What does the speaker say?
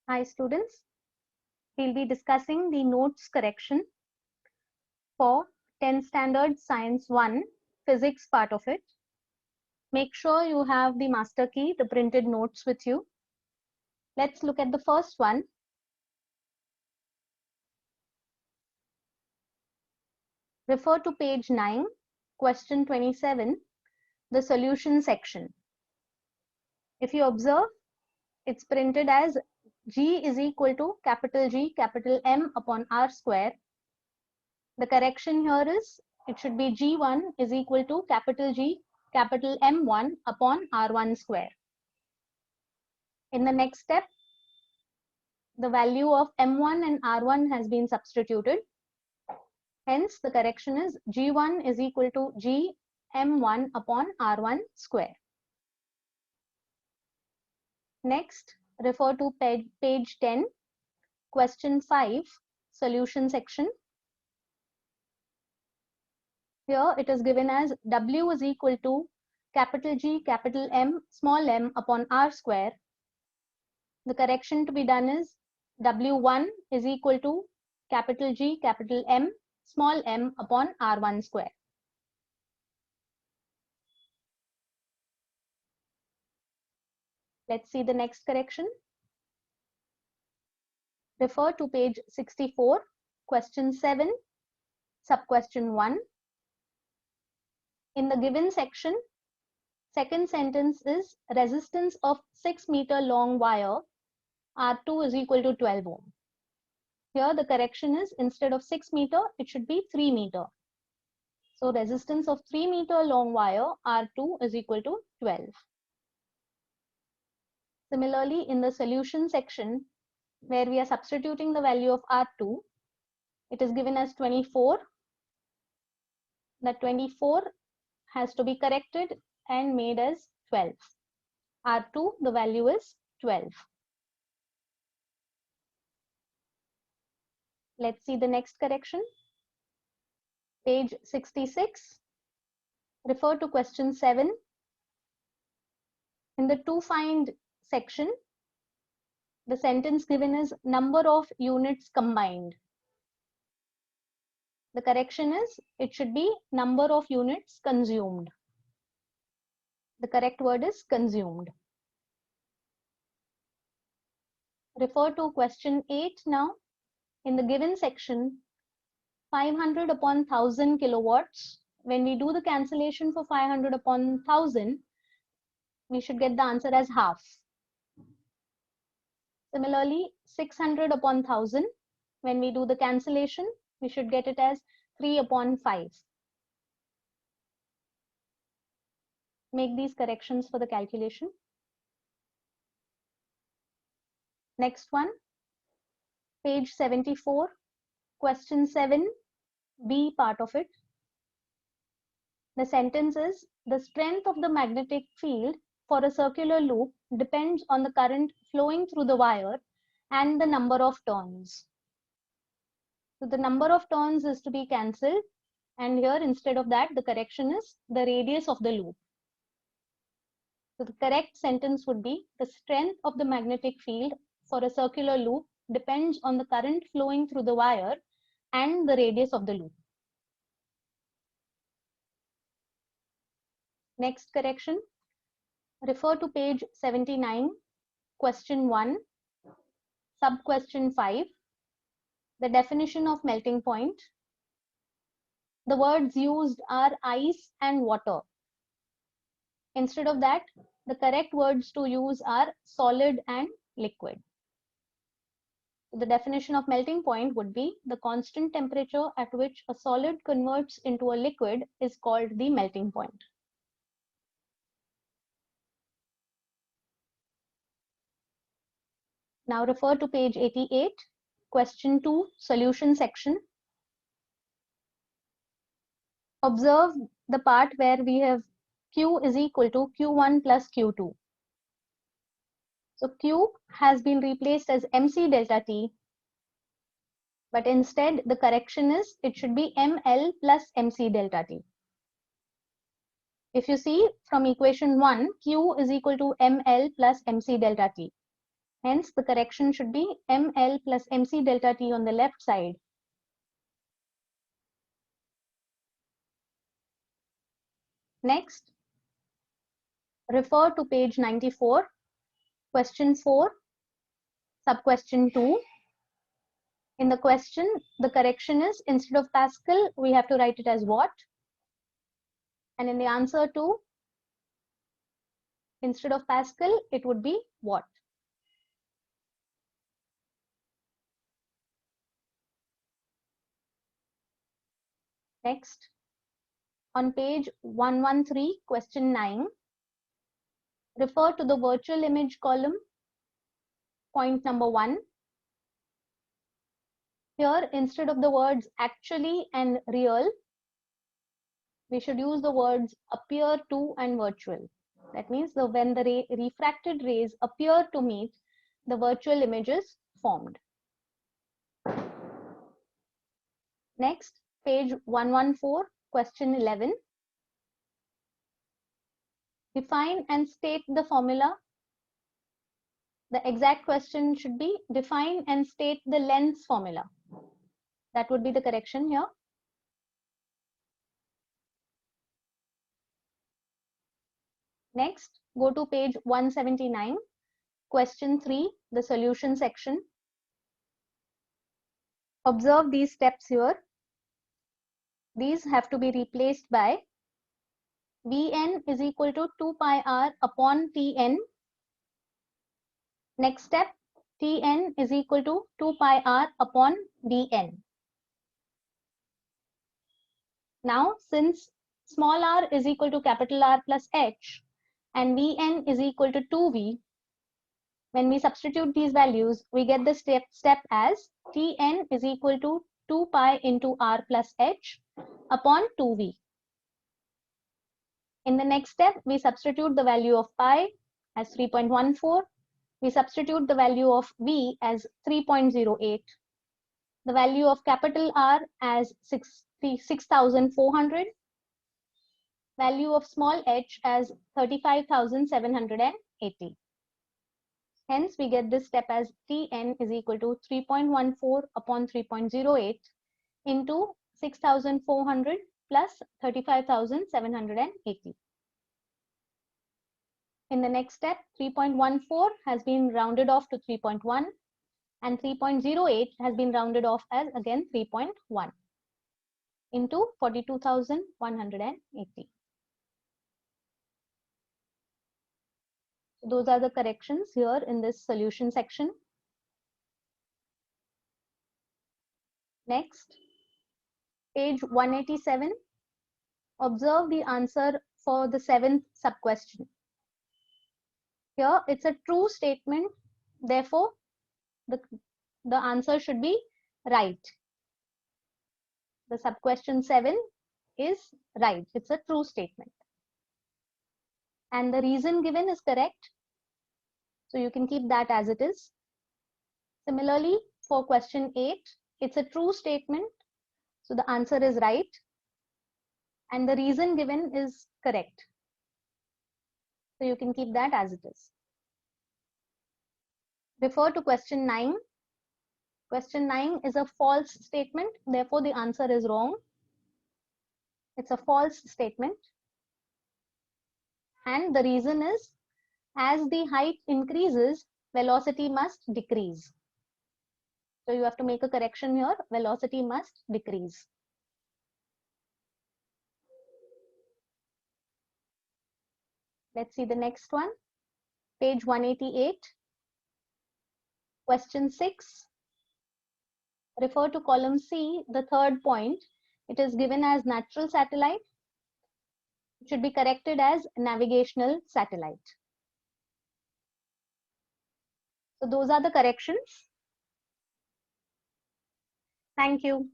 Hi students, we'll be discussing the notes correction for 10th standard science 1 physics part of it. Make sure you have the master key, the printed notes with you. Let's look at the first one. Refer to page 9, question 27, the solution section. If you observe, it's printed as G is equal to capital G, capital M upon R square. The correction here is it should be G1 is equal to capital G, capital M1 upon R1 square. In the next step, the value of M1 and R1 has been substituted. Hence, the correction is G1 is equal to G M1 upon R1 square. Next, refer to page 10, question 5, solution section. Here it is given as W is equal to capital G, capital M, small m upon R square. The correction to be done is W1 is equal to capital G, capital M, small m upon R1 square. Let's see the next correction. Refer to page 64, question 7, sub-question 1. In the given section, second sentence is resistance of 6-meter long wire R2 is equal to 12 ohm. Here the correction is instead of 6 meter, it should be 3 meter. So resistance of 3 meter long wire R2 is equal to 12. Similarly, in the solution section, where we are substituting the value of R2, it is given as 24. That 24 has to be corrected and made as 12. R2, the value is 12. Let's see the next correction. Page 66. Refer to question 7. In the to find section, the sentence given is number of units combined. The correction is it should be number of units consumed. The correct word is consumed. Refer to question 8 now. In the given section, 500 upon 1000 kilowatts. When we do the cancellation for 500 upon 1000, we should get the answer as half. Similarly, 600 upon 1000, when we do the cancellation, we should get it as 3 upon 5. Make these corrections for the calculation. Next one, page 74, question 7, B part of it. The sentence is, the strength of the magnetic field for a circular loop depends on the current flowing through the wire and the number of turns. So the number of turns is to be cancelled, and here instead of that, the correction is the radius of the loop. So the correct sentence would be, the strength of the magnetic field for a circular loop depends on the current flowing through the wire and the radius of the loop. Next correction, refer to page 79, question 1, sub-question 5, the definition of melting point. The words used are ice and water. Instead of that, the correct words to use are solid and liquid. The definition of melting point would be the constant temperature at which a solid converts into a liquid is called the melting point. Now refer to page 88, question 2, solution section. Observe the part where we have Q is equal to Q1 plus Q2. So Q has been replaced as MC delta T, but instead the correction is it should be ML plus MC delta T. If you see from equation 1, Q is equal to ML plus MC delta T. Hence, the correction should be ml plus mc delta t on the left side. Next, refer to page 94, question 4, sub-question 2. In the question, the correction is, instead of Pascal, we have to write it as watt. And in the answer to, instead of Pascal, it would be watt. Next, on page 113, question 9, refer to the virtual image column, point number 1. Here, instead of the words actually and real, we should use the words appear to and virtual. That means when the refracted rays appear to meet, the virtual image is formed. Next, page 114, question 11. Define and state the formula. The exact question should be define and state the lens formula. That would be the correction here. Next, go to page 179, question 3, the solution section. Observe these steps here. These have to be replaced by Vn is equal to 2 pi r upon Tn. Next step, Tn is equal to 2 pi r upon Dn. Now, since small r is equal to capital R plus h and Vn is equal to 2V, when we substitute these values, we get the step as Tn is equal to 2 pi into R plus h upon 2V. In the next step, we substitute the value of pi as 3.14. We substitute the value of V as 3.08. The value of capital R as 6,400. Value of small h as 35,780. Hence, we get this step as Tn is equal to 3.14 upon 3.08 into 6,400 plus 35,780. In the next step, 3.14 has been rounded off to 3.1 and 3.08 has been rounded off as again 3.1 into 42,180. Those are the corrections here in this solution section. Next, page 187. Observe the answer for the 7th sub-question. Here, it's a true statement. Therefore, the answer should be right. The sub-question 7 is right. It's a true statement. And the reason given is correct. So you can keep that as it is. Similarly, for question 8, it's a true statement. So the answer is right. And the reason given is correct. So you can keep that as it is. Refer to question 9. Question 9 is a false statement. Therefore, the answer is wrong. It's a false statement. And the reason is, as the height increases, velocity must decrease. So you have to make a correction here. Velocity must decrease. Let's see the next one. Page 188. Question 6. Refer to column C, the third point. It is given as natural satellite. It should be corrected as navigational satellite. So those are the corrections. Thank you.